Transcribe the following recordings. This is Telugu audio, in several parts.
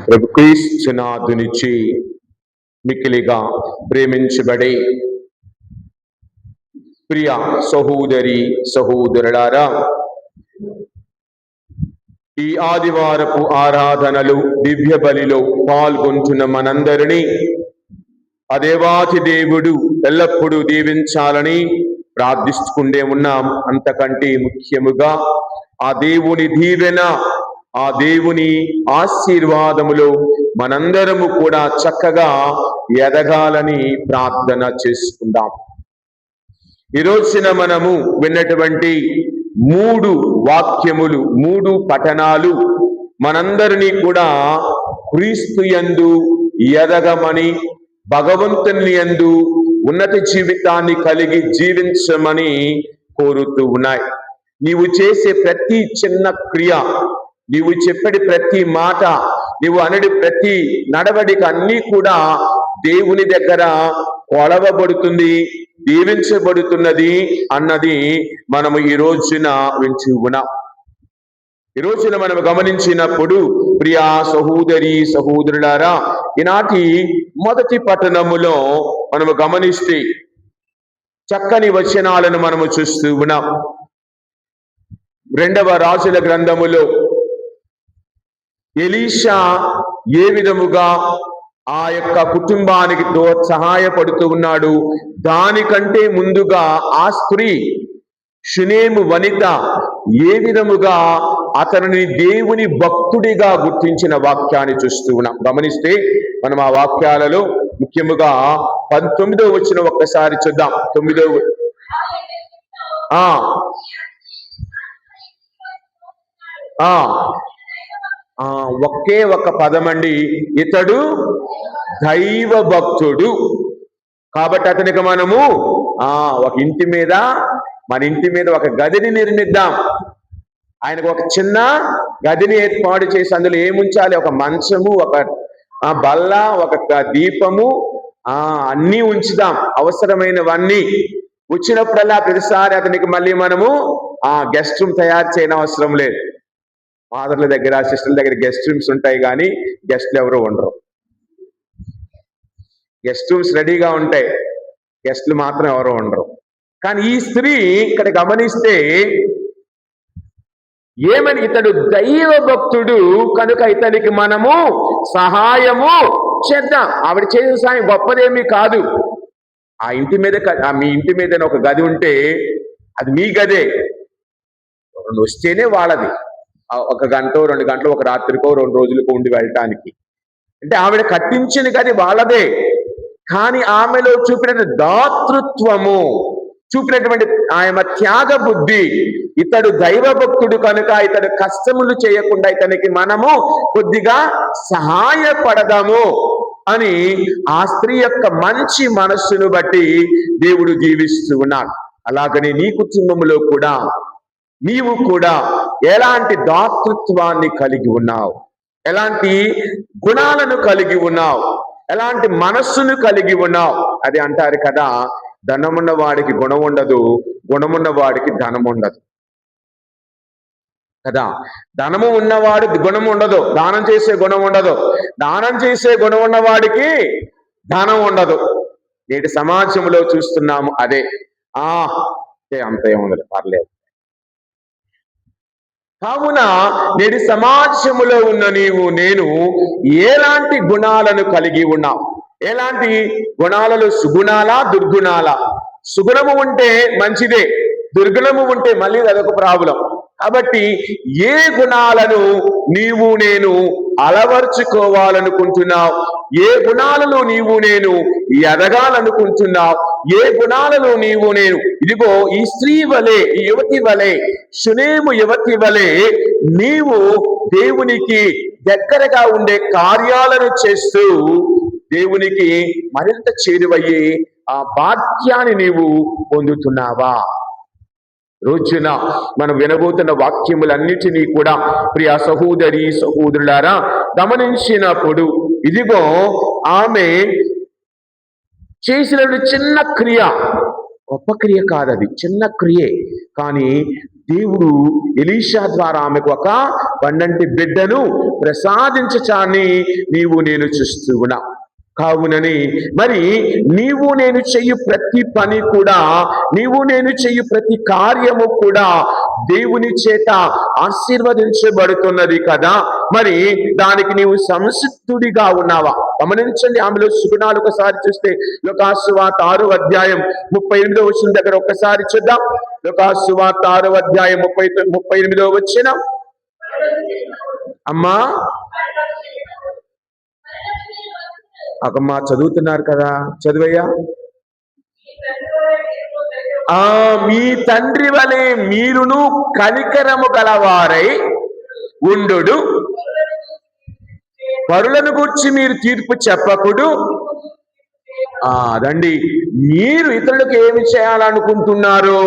ప్రభు క్రీస్తునాథునిచే మిక్కిలిగా ప్రేమించబడే ప్రియ సహోదరి సహోదరులారా, ఈ ఆదివారపు ఆరాధనలు దివ్య బలిలో పాల్గొంటున్న మనందరినీ ఆ దేవాతి దేవుడు ఎల్లప్పుడూ దీవించాలని ప్రార్థిస్తుండే ఉన్నాం. అంతకంటే ముఖ్యముగా ఆ దేవుని దీవెన, ఆ దేవుని ఆశీర్వాదములో మనందరము కూడా చక్కగా ఎదగాలని ప్రార్థన చేసుకుందాం. ఈ రోజున మనము విన్నటువంటి 3 వాక్యములు, 3 పఠనాలు మనందరినీ కూడా క్రీస్తు యందు ఎదగమని, భగవంతుని యందు ఉన్నత జీవితాన్ని కలిగి జీవించమని కోరుతూ ఉన్నాయి. నీవు చేసే ప్రతి చిన్న క్రియ, నీవు చెప్పడి ప్రతి మాట, నీవు అనడి ప్రతి నడవడిక అన్నీ కూడా దేవుని దగ్గర కొలవబడుతుంది, దీవించబడుతున్నది అన్నది మనము ఈ రోజున వింటూ ఉన్నాం. ఈ రోజున మనం గమనించినప్పుడు ప్రియా సహోదరి సహోదరులారా, ఈనాటి మొదటి పట్టణములో మనము గమనిస్తే చక్కని వచనాలను మనము చూస్తూ ఉన్నాం. 2వ రాజుల గ్రంథములో ఎలీషా ఏ విధముగా ఆ యొక్క కుటుంబానికి సహాయపడుతూ ఉన్నాడు, దానికంటే ముందుగా ఆ స్త్రీ షునేము వనిత ఏ విధముగా అతనిని దేవుని భక్తుడిగా గుర్తించిన వాక్యాన్ని చూస్తూ ఉన్నాం. గమనిస్తే మనం ఆ వాక్యాలలో ముఖ్యముగా 19వ వచనం ఒక్కసారి చూద్దాం. 9వ ఒకే ఒక పదమండి, ఇతడు దైవ భక్తుడు. కాబట్టి అతనికి మనము ఒక ఇంటి మీద, మన ఇంటి మీద ఒక గదిని నిర్మిద్దాం. ఆయనకు ఒక చిన్న గదిని ఏర్పాటు చేసి అందులో ఏముంచాలి, ఒక మంచము, ఒక బల్ల, ఒక దీపము, అన్నీ ఉంచుదాం, అవసరమైనవన్నీ. వచ్చినప్పుడల్లా ప్రతిసారి అతనికి మళ్ళీ మనము గెస్ట్ రూమ్ తయారు చేయని అవసరం లేదు. ఫాదర్ల దగ్గర, సిస్టర్ల దగ్గర గెస్ట్ రూమ్స్ ఉంటాయి, కానీ గెస్ట్లు ఎవరు ఉండరు. గెస్ట్ రూమ్స్ రెడీగా ఉంటాయి, గెస్ట్లు మాత్రం ఎవరు ఉండరు. కానీ ఈ స్త్రీ ఇక్కడ గమనిస్తే ఏమని, ఇతడు దైవ భక్తుడు కనుక ఇతనికి మనము సహాయము చేద్దాం. ఆవిడ చేసిన సహాయం గొప్పదేమీ కాదు. ఆ ఇంటి మీద, మీ ఇంటి మీద ఒక గది ఉంటే అది మీ గదే, వస్తేనే వాళ్ళది. 1 గంట 2 గంటలు, ఒక రాత్రికో 2 రోజులకో ఉండి వెళ్ళటానికి. అంటే ఆవిడ కట్టించిన గది వాళ్ళదే. కానీ ఆమెలో చూపిన దాతృత్వము, చూపినటువంటి ఆయన త్యాగ బుద్ధి, ఇతడు దైవ భక్తుడు కనుక ఇతడు కష్టములు చేయకుండా ఇతనికి మనము కొద్దిగా సహాయపడదాము అని ఆ స్త్రీ యొక్క మంచి మనస్సును బట్టి దేవుడు జీవిస్తూ ఉన్నాడు. అలాగనే నీ కుటుంబంలో కూడా నీవు కూడా ఎలాంటి దాతృత్వాన్ని కలిగి ఉన్నావు, ఎలాంటి గుణాలను కలిగి ఉన్నావు, ఎలాంటి మనస్సును కలిగి ఉన్నావు. అది అంటారు కదా, ధనమున్న వాడికి గుణం ఉండదు, గుణమున్న వాడికి ధనం ఉండదు కదా. ధనము ఉన్నవాడు గుణం ఉండదు, దానం చేసే గుణం ఉండదు, దానం చేసే గుణం ఉన్నవాడికి ధనం ఉండదు. నేటి సమాజంలో చూస్తున్నాము అదే. అంత ఏముండదు, పర్లేదు. కావున నేటి సమాజములో ఉన్న నీవు నేను ఎలాంటి గుణాలను కలిగి ఉన్నావు, ఎలాంటి గుణాలలో సుగుణాలా దుర్గుణాలా? సుగుణము ఉంటే మంచిదే, దుర్గుణము ఉంటే మళ్ళీ అదొక ప్రాబ్లం. కాబట్టి ఏ గుణాలను నీవు నేను అలవర్చుకోవాలనుకుంటున్నావు, ఏ గుణాలలో నీవు నేను ఎదగాలనుకుంటున్నావు, ఏ గుణాలలో నీవు నేను ఇదిగో ఈ స్త్రీ వలె, ఈ యువతి వలె, షునేము యువతి వలె నీవు దేవునికి దగ్గరగా ఉండే కార్యాలను చేస్తూ దేవునికి మరింత చేరువయ్యే ఆ భాగ్యాన్ని నీవు పొందుతున్నావా? రోజున మనం వినబోతున్న వాక్యములన్నిటినీ కూడా ప్రియ సహోదరి సహోదరులారా గమనించినప్పుడు ఇదిగో ఆమె చేసిన చిన్న క్రియ, గొప్ప క్రియ కాదు, అది చిన్న క్రియే, కానీ దేవుడు ఎలీషా ద్వారా ఆమెకు ఒక పండంటి బిడ్డను ప్రసాదించచాన్ని నేను చూస్తూ ఉన్నా. కావునని మరి నీవు నేను చెయ్యి ప్రతి పని కూడా, నీవు నేను చెయ్యి ప్రతి కార్యము కూడా దేవుని చేత ఆశీర్వదించబడుతున్నది కదా. మరి దానికి నీవు సంసిద్ధుడిగా ఉన్నావా? గమనించండి, ఆమెలో సుగుణాలు ఒకసారి చూస్తే యోహాను సువార్త 6వ అధ్యాయం 38వ వచనం దగ్గర ఒక్కసారి చూద్దాం. యోహాను సువార్త 6వ అధ్యాయం 38వ వచనం. అమ్మా అక్కమ్మ చదువుతున్నారు కదా, చదువయ్యా. మీ తండ్రి వలె మీరును కనికరము గలవారై ఉండు, పరులను గూర్చి మీరు తీర్పు చెప్పకుడు. అదండి, మీరు ఇతరులకు ఏమి చేయాలనుకుంటున్నారో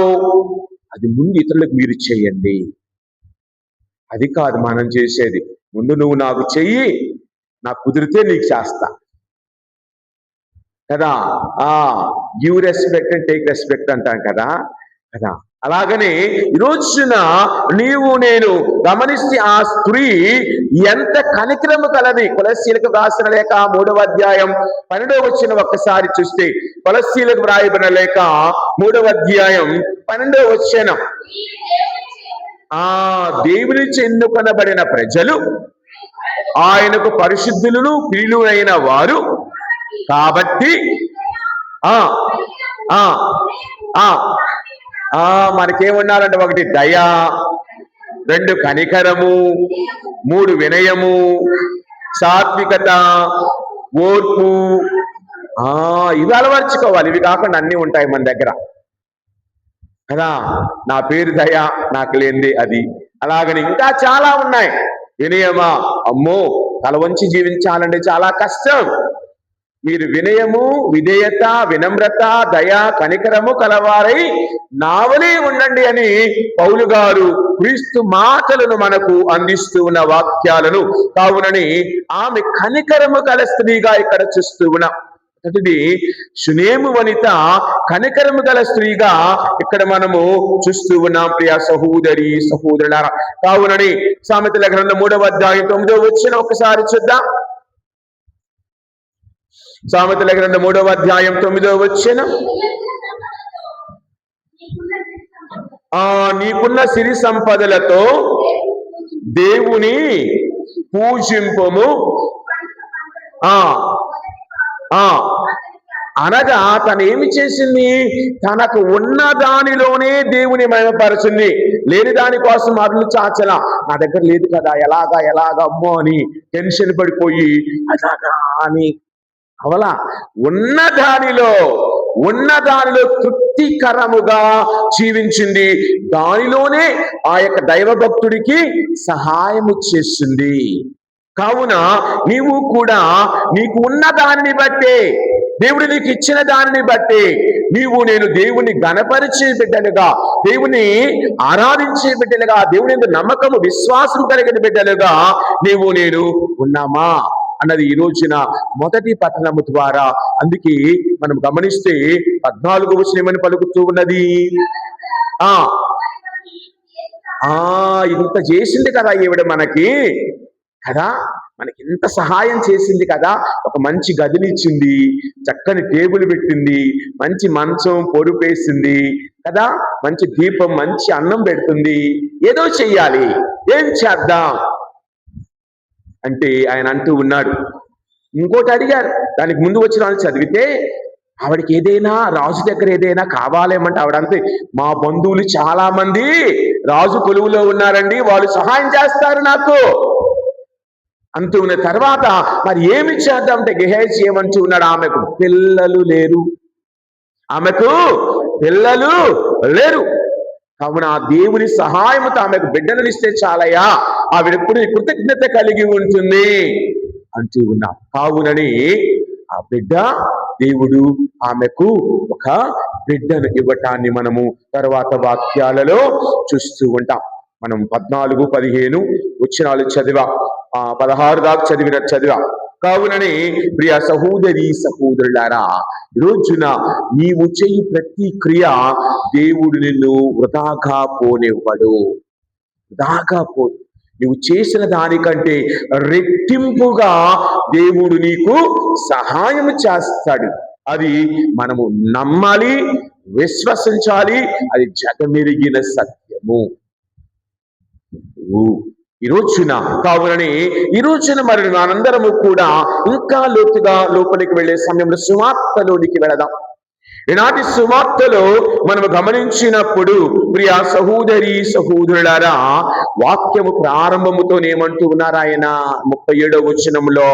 అది ముందు ఇతరులకు మీరు చేయండి. అది కాదు మనం చేసేది. ముందు నువ్వు నాకు చెయ్యి, నాకు కుదిరితే నీకు చేస్తా కదా. Give respect and take respect అంటాం కదా. అలాగనే ఈరోజున నీవు నేను గమనిస్తే ఆ స్త్రీ ఎంత కనికరము కలది. కొలస్సీలకు రాసిన లేఖ 3వ అధ్యాయం 12వ వచనం ఒక్కసారి చూస్తే, కొలస్సీలకు వ్రాయబడిన లేఖ 3వ అధ్యాయం 12వ వచనం. దేవుని ఎన్నుకొనబడిన ప్రజలు, ఆయనకు పరిశుద్ధులను ప్రియులైన వారు కాబట్టి మనకేముండాలంటే 1 దయ, 2 కనికరము, 3 వినయము, సాత్వికత, ఓర్పు. ఇవి అలవర్చుకోవాలి. ఇవి కాకుండా అన్నీ ఉంటాయి మన దగ్గర కదా. నా పేరు దయ, నాకు లేనిది అది. అలాగని ఇంకా చాలా ఉన్నాయి. వినయమా, అమ్మో తల వంచి జీవించాలంటే చాలా కష్టం. మీరు వినయము, విధేయత, వినమ్రత, దయ, కనికరము కలవారై నావలే ఉండండి అని పౌలు గారు క్రీస్తు మాటలను మనకు అందిస్తూ ఉన్న వాక్యాలను. కావునని ఆమె కనికరము కల స్త్రీగా ఇక్కడ చూస్తూ ఉన్నాం. అది షునేము వనిత కనికరము గల స్త్రీగా ఇక్కడ మనము చూస్తూ ఉన్నాం. ప్రియ సహోదరి సహోదరులారా, కావునని సామెతల గ్రంథం 3వ అధ్యాయం 9వ వచనం ఒకసారి చూద్దాం. సామెతల గ్రంథం 3వ అధ్యాయం 9వ వచనం. నీకున్న సిరి సంపదలతో దేవుని పూజింపుము. అనగా తను ఏమి చేసింది? తనకు ఉన్న దానిలోనే దేవుని మహిమపరచింది. లేని దానికోసం అరులు చాచల. నా దగ్గర లేదు కదా, ఎలాగా అమ్మో అని టెన్షన్ పడిపోయి అలాగా అని అవలా ఉన్న దానిలో తృప్తికరముగా జీవించింది. దానిలోనే ఆ యొక్క దైవభక్తుడికి సహాయము చేసింది. కావున నీవు కూడా నీకు ఉన్న దానిని బట్టే, దేవుడు నీకు ఇచ్చిన దానిని బట్టి నేను దేవుని గణపరిచే బిడ్డలుగా, దేవుని ఆరాధించే బిడ్డలుగా, దేవుని నమ్మకము విశ్వాసం కలిగిన బిడ్డలుగా నేను ఉన్నామా అన్నది ఈ రోజున మొదటి పట్టణము ద్వారా. అందుకే మనం గమనిస్తే 14వ వచనం ఏమని పలుకుతూ ఉన్నది? ఇంత చేసింది కదా ఈవిడ మనకి కదా, మనకి ఇంత సహాయం చేసింది కదా. ఒక మంచి గదినిచ్చింది, చక్కని టేబుల్ పెట్టింది, మంచి మంచం పొరుపేసింది కదా, మంచి దీపం, మంచి అన్నం పెడుతుంది. ఏదో చెయ్యాలి, ఏం చేద్దాం అంటే ఆయన అంటూ ఉన్నాడు. ఇంకోటి అడిగారు, దానికి ముందు వచ్చిన వాళ్ళు చదివితే ఆవిడకి ఏదైనా రాజు దగ్గర ఏదైనా కావాలేమంటే ఆవిడంతే, మా బంధువులు చాలా మంది రాజు కొలువులో ఉన్నారండి, వాళ్ళు సహాయం చేస్తారు నాకు అంటూ ఉన్న తర్వాత మరి ఏమి చేద్దామంటే గెహేజీ ఏమంటూ ఉన్నాడు? ఆమెకు పిల్లలు లేరు. కావున ఆ దేవుని సహాయంతో ఆమెకు బిడ్డలను ఇస్తే చాలయ్యా, ఆవిడెప్పుడు కృతజ్ఞత కలిగి ఉంటుంది అంటూ ఉన్నాం. కావునని ఆ బిడ్డ, దేవుడు ఆమెకు ఒక బిడ్డను ఇవ్వటాన్ని మనము తర్వాత వాక్యాలలో చూస్తూ ఉంటాం. మనం 14, 15 వచనాలు చదివా, 16 దాకా చదివా. కావునని ప్రియ సహోదరి సహోదరులారా, ఈ రోజున నీవు చేయు ప్రతి క్రియ దేవుడు నిన్ను వృధాగా పోనివ్వడు. వృధాగా పోదు. నువ్వు చేసిన దానికంటే రెట్టింపుగా దేవుడు నీకు సహాయం చేస్తాడు. అది మనము నమ్మాలి, విశ్వసించాలి. అది జగమెరిగిన సత్యము. ఈ రోజున కావునని ఈ రోజున మరి మనందరము కూడా ఇంకా లోతుగా లోపలికి వెళ్ళే సమయంలో సువార్తలోనికి వెళదాం. ఈనాటి సువార్తలో మనము గమనించినప్పుడు ప్రియ సహోదరి సహోదరులారా, వాక్యము ప్రారంభముతోనేమంటూ ఉన్నారు ఆయన 37వ వచనంలో,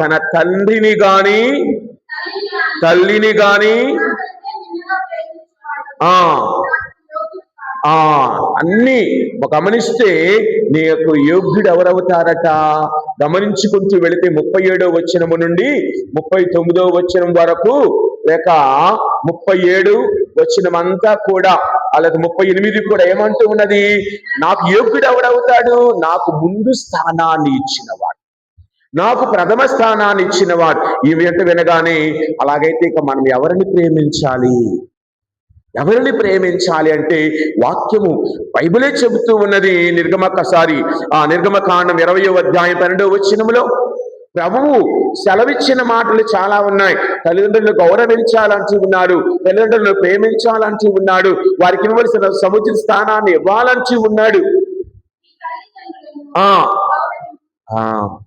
తన తండ్రిని గాని తల్లిని గాని అన్ని గమనిస్తే నీ యొక్క యోగ్యుడు ఎవరవుతారట. గమనించుకుంటూ వెళితే 37వ వచనము నుండి 39వ వచనం వరకు, లేక 37 వచనం అంతా కూడా, అలాగే 38 కూడా ఏమంటూ ఉన్నది, నాకు యోగ్యుడు ఎవడవుతాడు? నాకు ముందు స్థానాన్ని ఇచ్చినవాడు, నాకు ప్రథమ స్థానాన్ని ఇచ్చినవాడు. ఈ వెంట వినగానే అలాగైతే ఇక మనం ఎవరిని ప్రేమించాలి? ఎవరిని ప్రేమించాలి అంటే వాక్యము బైబిలే చెబుతూ ఉన్నది. నిర్గమకాండం 20వ అధ్యాయం 12వ వచనములో ప్రభువు సెలవిచ్చిన మాటలు చాలా ఉన్నాయి. తల్లిదండ్రులను గౌరవించాలంటూ ఉన్నాడు, తల్లిదండ్రులను ప్రేమించాలంటూ ఉన్నాడు, వారికి ఇవ్వవలసిన సముచిత స్థానాన్ని ఇవ్వాలంటూ ఉన్నాడు.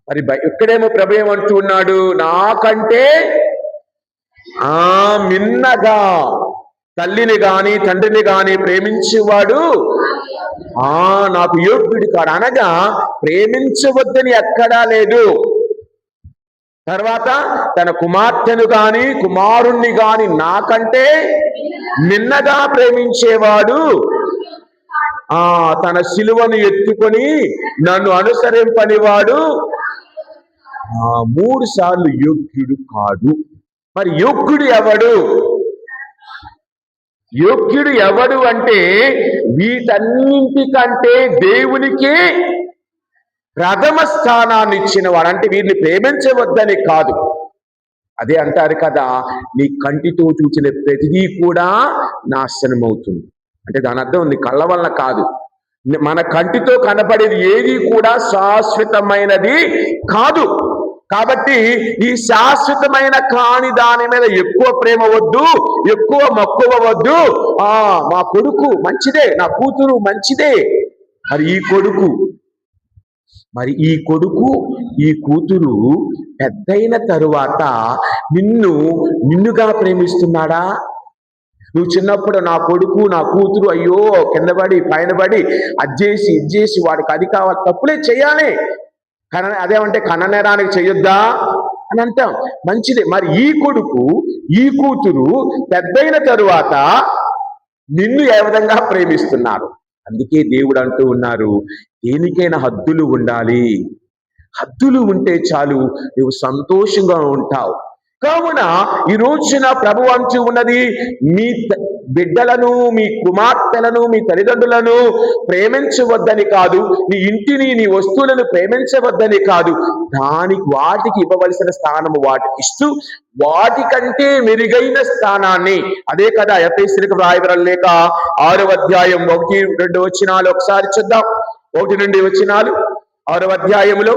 మరి ఇక్కడేమో ప్రభు ఏమంటూ ఉన్నాడు, నాకంటే మిన్నగా తల్లిని గాని తండ్రిని గాని ప్రేమించేవాడు నాకు యోగ్యుడు కాడు. అనగా ప్రేమించవద్దని ఎక్కడా లేదు. తర్వాత తన కుమార్తెను గాని కుమారుణ్ణి గాని నాకంటే మిన్నగా ప్రేమించేవాడు తన సిలువను ఎత్తుకొని నన్ను అనుసరింపనివాడు 3 సార్లు యోగ్యుడు కాడు. మరి యోగ్యుడు ఎవడు? యోగ్యుడు ఎవడు అంటే వీటన్నింటికంటే దేవునికి ప్రథమ స్థానాన్ని ఇచ్చినవాడు. అంటే వీరిని ప్రేమించవద్దని కాదు. అదే అంటారు కదా, నీ కంటితో చూసిన ప్రతిదీ కూడా నాశనం అవుతుంది అంటే దాని అర్థం నీ కళ్ళ వలన కాదు. మన కంటితో కనపడేది ఏది కూడా శాశ్వతమైనది కాదు. కాబట్టి ఈ శాశ్వతమైన కాని దాని మీద ఎక్కువ ప్రేమ వద్దు, ఎక్కువ మక్కువ వద్దు. మా కొడుకు మంచిదే, నా కూతురు మంచిదే. మరి ఈ కొడుకు ఈ కూతురు పెద్దయిన తరువాత నిన్నుగా ప్రేమిస్తున్నాడా? నువ్వు చిన్నప్పుడు నా కొడుకు నా కూతురు అయ్యో కిందపడి పైనబడి అజ్జేసి ఇజ్జేసి వాడికి అది కావాలి, తప్పులే చేయాలి. అదేమంటే కన్ననేరానికి చెయ్యొద్దా అని అంటాం, మంచిదే. మరి ఈ కొడుకు ఈ కూతురు పెద్దయిన తరువాత నిన్ను ఏ విధంగా ప్రేమిస్తున్నారు? అందుకే దేవుడు అంటూ ఉన్నారు, దేనికైనా హద్దులు ఉండాలి. హద్దులు ఉంటే చాలు, నువ్వు సంతోషంగా ఉంటావు. కావున ఈ రోజున ప్రభు అంటూ ఉన్నది, మీ బిడ్డలను మీ కుమార్తెలను మీ తల్లిదండ్రులను ప్రేమించవద్దని కాదు, నీ ఇంటిని నీ వస్తువులను ప్రేమించవద్దని కాదు, వాటికి ఇవ్వవలసిన స్థానము వాటికి ఇస్తూ వాటికంటే మెరుగైన స్థానాన్ని, అదే కదా ఎఫెసీయులకు వ్రాయబడిన లేఖ 6వ అధ్యాయం 1-2 వచనాలు ఒకసారి చూద్దాం. 1-2 వచనాలు 6వ అధ్యాయములో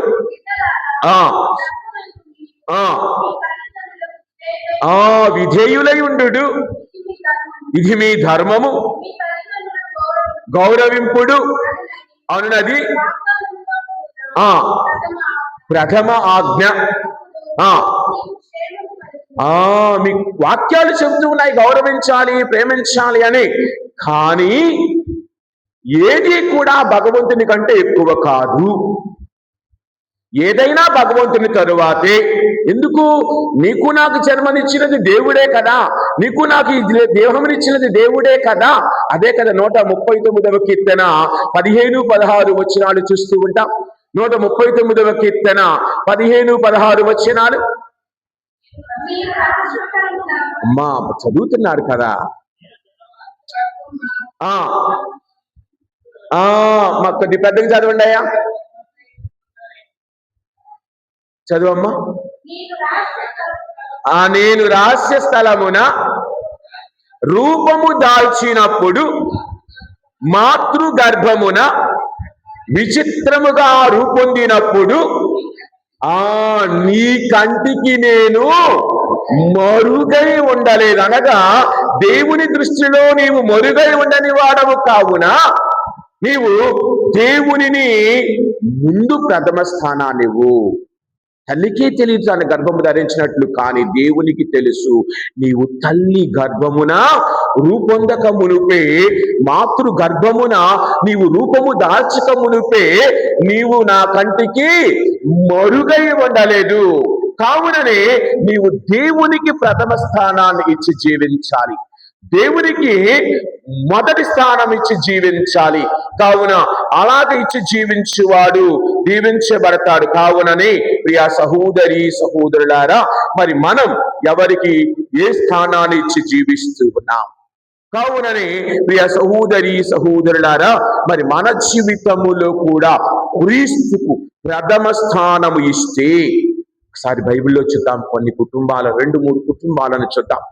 విధేయులై ఉండు, ఇది మీ ధర్మము, గౌరవింపుడు అనున్నది ప్రథమ ఆజ్ఞ. మీ వాక్యాలు చెబుతూ ఉన్నాయి గౌరవించాలి ప్రేమించాలి అని, కానీ ఏది కూడా భగవంతుని కంటే ఎక్కువ కాదు. ఏదైనా భగవంతుని తరువాతే. ఎందుకు? నీకు నాకు జన్మనిచ్చినది దేవుడే కదా, నీకు నాకు ఈ దేహమునిచ్చినది దేవుడే కదా. అదే కదా 139వ కీర్తన 15-16 వచనాలు చూస్తూ ఉంటాం. 139వ కీర్తన 15-16 వచనాలు అమ్మా చదువుతున్నారు కదా. కొద్ది పెద్దగా చదవండి అయ్యా. చదువమ్మా. నేను రహస్య స్థలమున రూపము దాల్చినప్పుడు మాతృ గర్భమున విచిత్రముగా రూపొందినప్పుడు నీ కంటికి నేను మరుగై ఉండలేదు. అనగా దేవుని దృష్టిలో నీవు మరుగై ఉండని వాడవు కావున నీవు దేవునిని ముందు ప్రథమ స్థానాన్నివ్వు. తల్లికి తెలియదు తన గర్భము ధరించినట్లు, కానీ దేవునికి తెలుసు. నీవు తల్లి గర్భమున రూపొందక మునుపే, మాతృ గర్భమున నీవు రూపము దాల్చక మునుపే నీవు నా కంటికి మరుగై ఉండలేదు. కావుననే నీవు దేవునికి ప్రథమ స్థానాన్ని ఇచ్చి జీవించాలి, దేవునికి మొదటి స్థానం ఇచ్చి జీవించాలి. కావున అలాగే ఇచ్చి జీవించువాడు దీవించబడతాడు. కావుననే ప్రియ సహోదరి సహోదరులారా, మరి మనం ఎవరికి ఏ స్థానాన్ని ఇచ్చి జీవిస్తూ ఉన్నాం? కావుననే ప్రియ సహోదరి సహోదరులారా, మరి మన జీవితములో కూడా క్రీస్తుకు ప్రథమ స్థానము ఇస్తే, ఒకసారి బైబిల్లో చూద్దాం. కొన్ని కుటుంబాల 2-3 కుటుంబాలను చూద్దాం.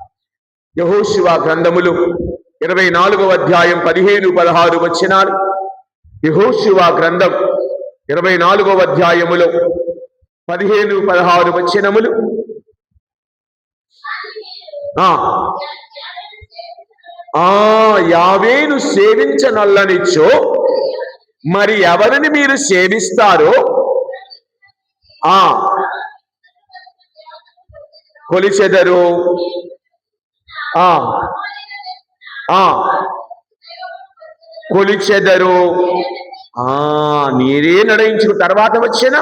యెహోషువ గ్రంథములు 24వ అధ్యాయం 15-16 వచనాలు. యెహోషువ గ్రంథం 24వ అధ్యాయములో 15-16 వచనములు. యావేను సేవించనల్లనిచ్చో మరి ఎవరిని మీరు సేవిస్తారో కొలిచెదరు. కొలిచెదరు. మీరే నిర్ణయించుకు తర్వాత వచ్చిన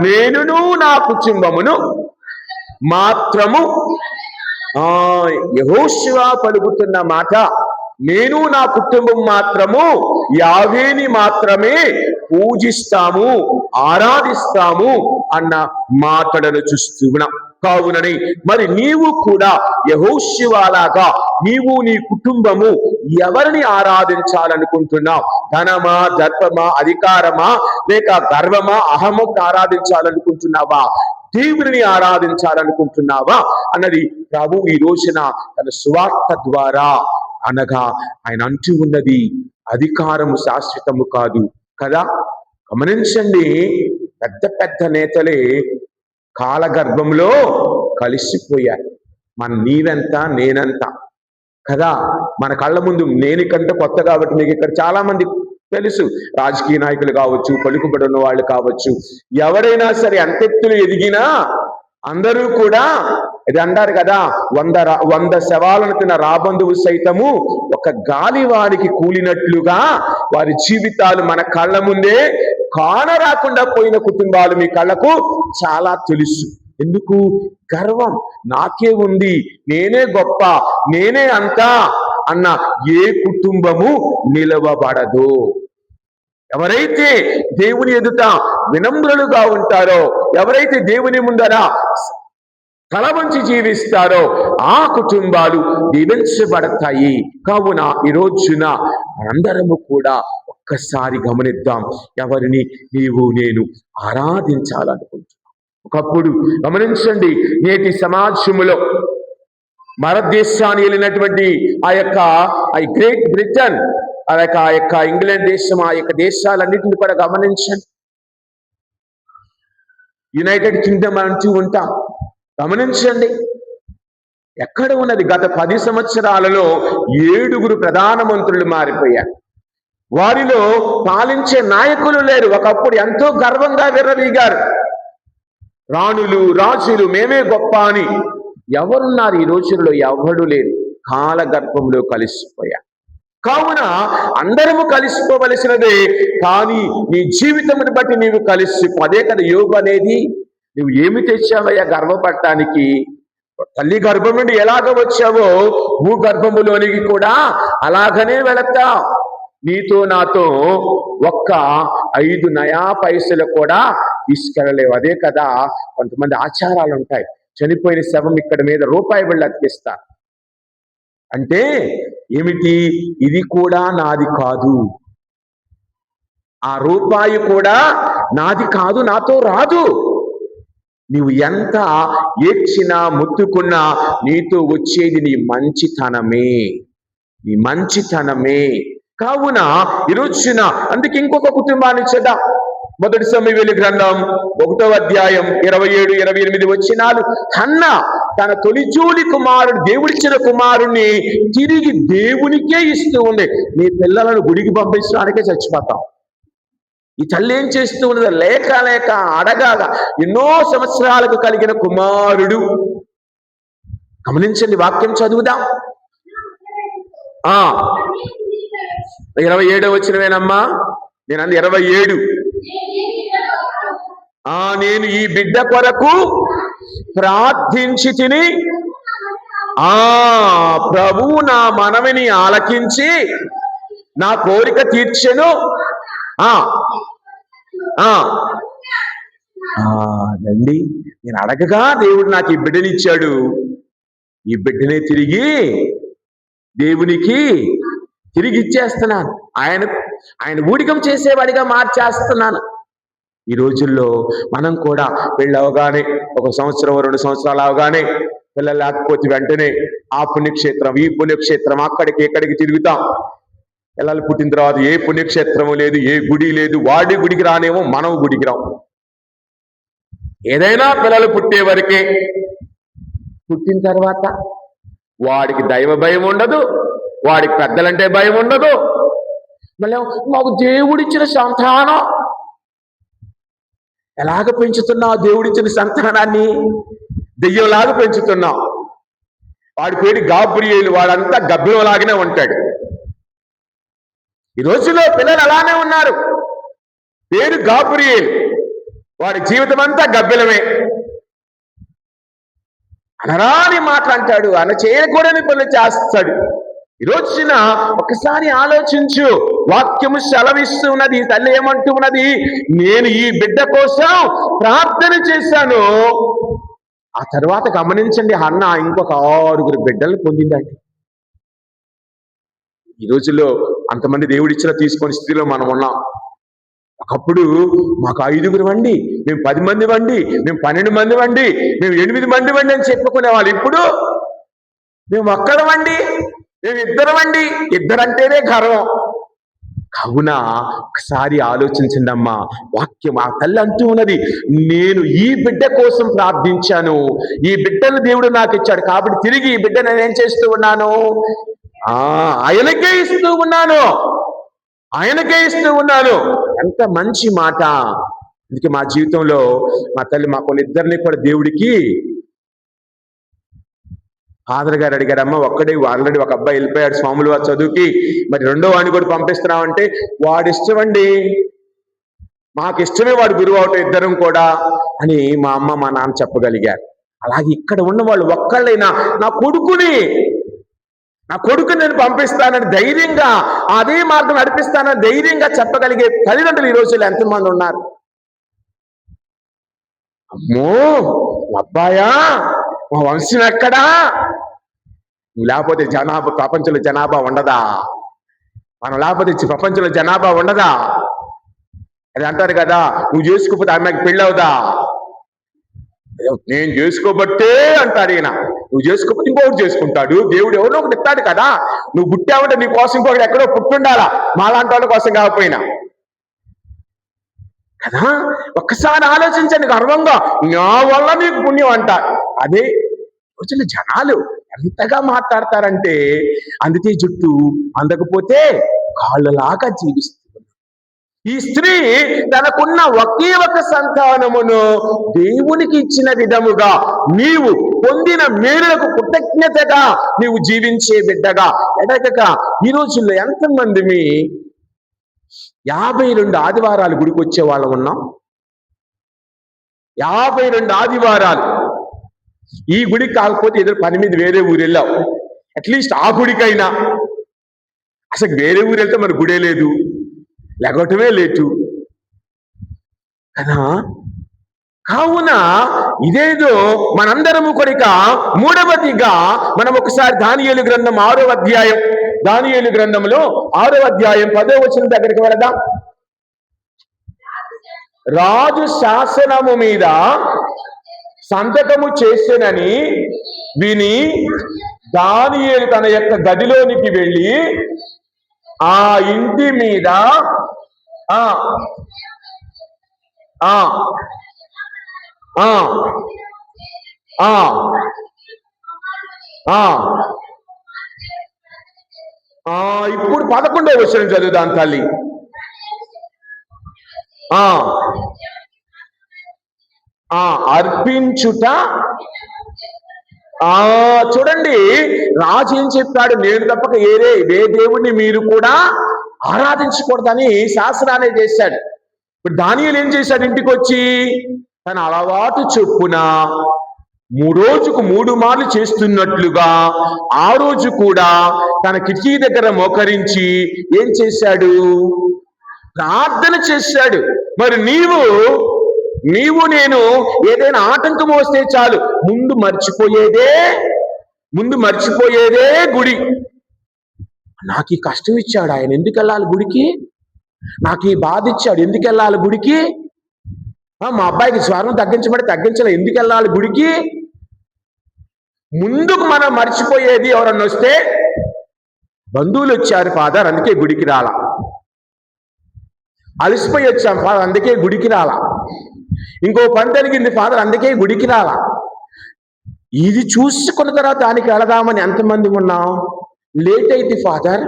నేనును నా కుటుంబమును మాత్రము. యెహోషువ పలుకుతున్న మాట, నేను నా కుటుంబం మాత్రము యావేని మాత్రమే పూజిస్తాము, ఆరాధిస్తాము అన్న మాటలను చూస్తున్నాం. కావునని మరి నీవు కూడా యెహోషువలాగా నీవు నీ కుటుంబము ఎవరిని ఆరాధించాలనుకుంటున్నావు? ధనమా, దర్పమా, అధికారమా, లేక గర్వమా, అహము ఆరాధించాలనుకుంటున్నావా? దేవుని ఆరాధించాలనుకుంటున్నావా అన్నది ప్రభు ఈ రోజున తన సువార్త ద్వారా, అనగా ఆయన అంటూ ఉన్నది, అధికారము శాశ్వతము కాదు కదా. గమనించండి, పెద్ద పెద్ద నేతలే కాలగర్భంలో కలిసిపోయారు. నీవెంత నేనెంత కదా. మన కళ్ళ ముందు, నేనికంటే కొత్త కాబట్టి మీకు ఇక్కడ చాలా మంది తెలుసు, రాజకీయ నాయకులు కావచ్చు, పలుకుబడిన వాళ్ళు కావచ్చు, ఎవరైనా సరే అంతెత్తులు ఎదిగినా అందరూ కూడా ఇది అంటారు కదా, 100 శవాలను తిన్న రాబంధువు సైతము ఒక గాలి వారికి కూలినట్లుగా వారి జీవితాలు మన కళ్ళ ముందే కానరాకుండా పోయిన కుటుంబాలు మీ కళ్ళకు చాలా తెలుసు. ఎందుకు? గర్వం, నాకే ఉంది, నేనే గొప్ప, నేనే అంతా అన్న ఏ కుటుంబము నిలవబడదు. ఎవరైతే దేవుని ఎదుట వినమ్రులుగా ఉంటారో, ఎవరైతే దేవుని ముందర తల వంచి జీవిస్తారో ఆ కుటుంబాలు దీవించబడతాయి. కావున ఈ రోజున అందరము కూడా ఒక్కసారి గమనిద్దాం, ఎవరిని నీవు నేను ఆరాధించాలనుకుంటున్నాం. ఒకప్పుడు గమనించండి, నేటి సమాజములో భారతదేశాన్ని వెళ్ళినటువంటి ఆ గ్రేట్ బ్రిటన్, ఆ యొక్క ఇంగ్లాండ్ దేశం, ఆ యొక్క దేశాలన్నింటినీ కూడా గమనించండి. యునైటెడ్ కింగ్డమ్ అంటూ ఉంటాం. గమనించండి, ఎక్కడ ఉన్నది? గత 10 సంవత్సరాలలో 7 ప్రధానమంత్రులు మారిపోయారు. వారిలో పాలించే నాయకులు లేరు. ఒకప్పుడు ఎంతో గర్వంగా విర్రవీగారు, రాణులు, రాజులు, మేమే గొప్ప అని. ఎవరున్నారు ఈ రోజుల్లో? ఎవడు లేరు. కాలగర్భంలో కలిసిపోయారు. కావున అందరము కలిసిపోవలసినదే, కానీ నీ జీవితమును బట్టి నీవు కలిసిపో. అదే కదా యోబు అనేది. నువ్వు ఏమి తెచ్చావయ్యా గర్వపడటానికి? తల్లి గర్భం నుండి ఎలాగ వచ్చావో భూగర్భములోనికి కూడా అలాగనే వెళతావు. నీతో నాతో ఒక్క 5 నయా పైసలు కూడా తీసుకెళ్ళలేవు. అదే కదా కొంతమంది ఆచారాలు ఉంటాయి. చనిపోయిన శవం ఇక్కడ మీద రూపాయి బిళ్ళ అతికిస్తారు. అంటే ఏమిటి? ఇది కూడా నాది కాదు, ఆ రూపాయి కూడా నాది కాదు, నాతో రాదు. నీవు ఎంత ఏడ్చినా మొత్తుకున్నా నీతో వచ్చేది నీ మంచితనమే, నీ మంచితనమే. కావున ఈరోజున అందుకే ఇంకొక కుటుంబాన్ని చేద్దాం. మొదటి సమూయేలు గ్రంథం 1వ అధ్యాయం 27, 28 వచనాలు. హన్న తన తొలిచూలి కుమారుడు, దేవుడిచ్చిన కుమారుణ్ణి తిరిగి దేవునికే ఇస్తూ ఉంది. నీ పిల్లలను గుడికి పంపించడానికే చచ్చిపోతాం. ఈ తల్లి ఏం చేస్తూ ఉన్నది? లేక లేక అడగాగా ఎన్నో సంవత్సరాలకు కలిగిన కుమారుడు. గమనించండి, వాక్యం చదువుదాం. 27వ వచనమేనమ్మా. నేను అంది 27. నేను ఈ బిడ్డ కొరకు ప్రార్థించి తిని ప్రభువు నా మనవిని ఆలకించి నా కోరిక తీర్చెను. రండి, నేను అడగగా దేవుడు నాకు ఈ బిడ్డనిచ్చాడు. ఈ బిడ్డనే తిరిగి దేవునికి తిరిగి ఇచ్చేస్తున్నాను. ఆయన ఊడికం చేసేవాడిగా మార్చేస్తున్నాను. ఈ రోజుల్లో మనం కూడా పెళ్ళి అవగానే 1 సంవత్సరం 2 సంవత్సరాలు అవగానే పిల్లలు లేకపోతే వెంటనే ఆ పుణ్యక్షేత్రం ఈ పుణ్యక్షేత్రం అక్కడికి ఎక్కడికి తిరుగుతాం. పిల్లలు పుట్టిన తర్వాత ఏ పుణ్యక్షేత్రము లేదు, ఏ గుడి లేదు. వాడి గుడికి రానేమో, మనం గుడికి రావు. ఏదైనా పిల్లలు పుట్టే వరకే. పుట్టిన తర్వాత వాడికి దైవ భయం ఉండదు, వాడికి పెద్దలంటే భయం ఉండదు. మళ్ళీ మాకు దేవుడిచ్చిన సంతానం. ఎలాగ పెంచుతున్నావు దేవుడిచ్చిన సంతానాన్ని? దెయ్యంలాగా పెంచుతున్నావు. వాడి పేరు గాబ్రియేలు, వాడంతా గబ్బిలంలాగానే ఉంటాడు. ఈ రోజుల్లో పిల్లలు అలానే ఉన్నారు. పేరు గాబ్రియేలు, వాడి జీవితం అంతా గబ్బిలమే. అనరాని మాట్లాంటాడు, చేయకూడని పనులు చేస్తాడు. ఈ రోజున ఒకసారి ఆలోచించు. వాక్యము సెలవిస్తూ ఉన్నది, తల్లి ఏమంటూ ఉన్నది? నేను ఈ బిడ్డ కోసం ప్రార్థన చేశాను. ఆ తర్వాత గమనించండి, హన్న ఇంకొక 6 బిడ్డలను పొందిందండి. ఈ రోజుల్లో అంతమంది దేవుడిచ్చిన తీసుకొని స్థితిలో మనం ఉన్నాం. ఒకప్పుడు మాకు 5 వండి, మేము 10 మంది వండి, మేము 12 మంది వండి, మేము 8 మంది వండి అని చెప్పుకునే వాళ్ళు. ఇప్పుడు మేము ఒక్కడమండి, మేము 2 వండి. 2 అంటేనే గర్వం. కావున ఒకసారి ఆలోచించండి అమ్మా. వాక్యం ఆ తల్లి అంటూ ఉన్నది, నేను ఈ బిడ్డ కోసం ప్రార్థించాను, ఈ బిడ్డను దేవుడు నాకు ఇచ్చాడు, కాబట్టి తిరిగి ఈ బిడ్డ నేనేం చేస్తూ ఉన్నాను? ఆయనకే ఇస్తూ ఉన్నాను, ఆయనకే ఇస్తూ ఉన్నాను. ఎంత మంచి మాట. అందుకే మా జీవితంలో మా తల్లి మా కొన్నిద్దరిని కూడా దేవుడికి, ఫాదర్ గారు అడిగారమ్మా, ఒక్కడే ఆల్రెడీ ఒక అబ్బాయి వెళ్ళిపోయాడు స్వాములు వారి చదువుకి, మరి 2వ వాడిని కూడా పంపిస్తున్నామంటే వాడి ఇష్టమండి, మాకు ఇష్టమే వాడు గురువు అవటం, ఇద్దరం కూడా అని మా అమ్మ మా నాన్న చెప్పగలిగారు. అలాగే ఇక్కడ ఉన్న వాళ్ళు ఒక్కళ్ళైనా నా కొడుకుని నేను పంపిస్తానని ధైర్యంగా, అదే మార్గం నడిపిస్తానని ధైర్యంగా చెప్పగలిగే తల్లిదండ్రులు ఈ రోజుల్లో ఎంతమంది ఉన్నారు? అమ్మో అబ్బాయా, మా వంశం ఎక్కడా? నువ్వు లేకపోతే ప్రపంచంలో జనాభా ఉండదా? మనం లేకపోతే ప్రపంచంలో జనాభా ఉండదా? అది అంటారు కదా, నువ్వు చేసుకోకపోతే ఆమెకి పెళ్ళి అవుదా? నేను చేసుకోబట్టే అంటాడు ఈయన. నువ్వు చేసుకోకపోతే ఇంకొకటి చేసుకుంటాడు. దేవుడు ఎవరో ఒకటి ఇస్తాడు కదా. నువ్వు పుట్టావంటే నీ కోసం ఇంకొకటి ఎక్కడో పుట్టుండాలా, మాలాంటి వాళ్ళ కోసం కాకపోయినా కదా. ఒక్కసారి ఆలోచించండి గర్వంగా, నా వల్ల నీకు పుణ్యం అంట. అదే రోజున జనాలు ఎంతగా మాట్లాడతారంటే అందితే జుట్టు, అందకపోతే కాళ్ళలాగా జీవిస్తుంది. ఈ స్త్రీ తనకున్న ఒకే ఒక సంతానమును దేవునికి ఇచ్చిన విధముగా నీవు పొందిన మేలులకు కృతజ్ఞతగా నీవు జీవించే బిడ్డగా ఎడగక ఈ రోజుల్లో ఎంతమంది 52 ఆదివారాలు గుడికి వచ్చే వాళ్ళం ఉన్నాం. 52 ఆదివారాలు ఈ గుడికి కాకపోతే ఏదో పని మీద వేరే ఊరు వెళ్ళావు, అట్లీస్ట్ ఆ గుడికైనా. అసలు వేరే ఊరు వెళ్తే మన గుడే లేదు, లెగటమే లేటు కదా. కావున ఇదేదో మనందరము కొరిక మూడవదిగా మనం ఒకసారి దానియేలు గ్రంథం 6వ అధ్యాయం, దానియేలు గ్రంథంలో 6వ అధ్యాయం 10వ వచనం దగ్గరికి వెళదాం. రాజు శాసనము మీద సంతకము చేసెనని విని దానియేలు తన యొక్క గదిలోనికి వెళ్ళి ఆ ఇంటి మీద ఆ ఆ ఆ ఆ ఇప్పుడు 11వ వచనం చదువుదాం తల్లి. అర్పించుట. చూడండి, రాజు ఏం చెప్పాడు? నేను తప్పక ఏ దేవుణ్ణి మీరు కూడా ఆరాధించకూడదని శాసనాన్ని చేశాడు. ఇప్పుడు దానియేలు ఏం చేశాడు? ఇంటికి వచ్చి తన అలవాటు చొప్పున రోజుకు 3 మార్లు చేస్తున్నట్లుగా ఆ రోజు కూడా తన కిటికీ దగ్గర మోకరించి ఏం చేశాడు? ప్రార్థన చేశాడు. మరి నీవు నేను ఏదైనా ఆటంకం వస్తే చాలు ముందు మర్చిపోయేదే గుడి. నాకు ఈ కష్టం ఇచ్చాడు ఆయన, ఎందుకు వెళ్ళాలి గుడికి? నాకు ఈ బాధ ఇచ్చాడు, ఎందుకు వెళ్ళాలి గుడికి? మా అబ్బాయికి స్వరం తగ్గించలే, ఎందుకు వెళ్ళాలి గుడికి? ముందుకు మనం మర్చిపోయేది ఎవరన్నా వస్తే, బంధువులు వచ్చారు ఫాదర్ అందుకే గుడికి రాలా, అలసిపోయి వచ్చాం ఫాదర్ అందుకే గుడికి రాలా, ఇంకో పని జరిగింది ఫాదర్ అందుకే గుడికి రాలా. ఇది చూసుకున్న తర్వాత దానికి వెళదామని ఎంతమంది ఉన్నాం? లేట్ అయింది ఫాదర్,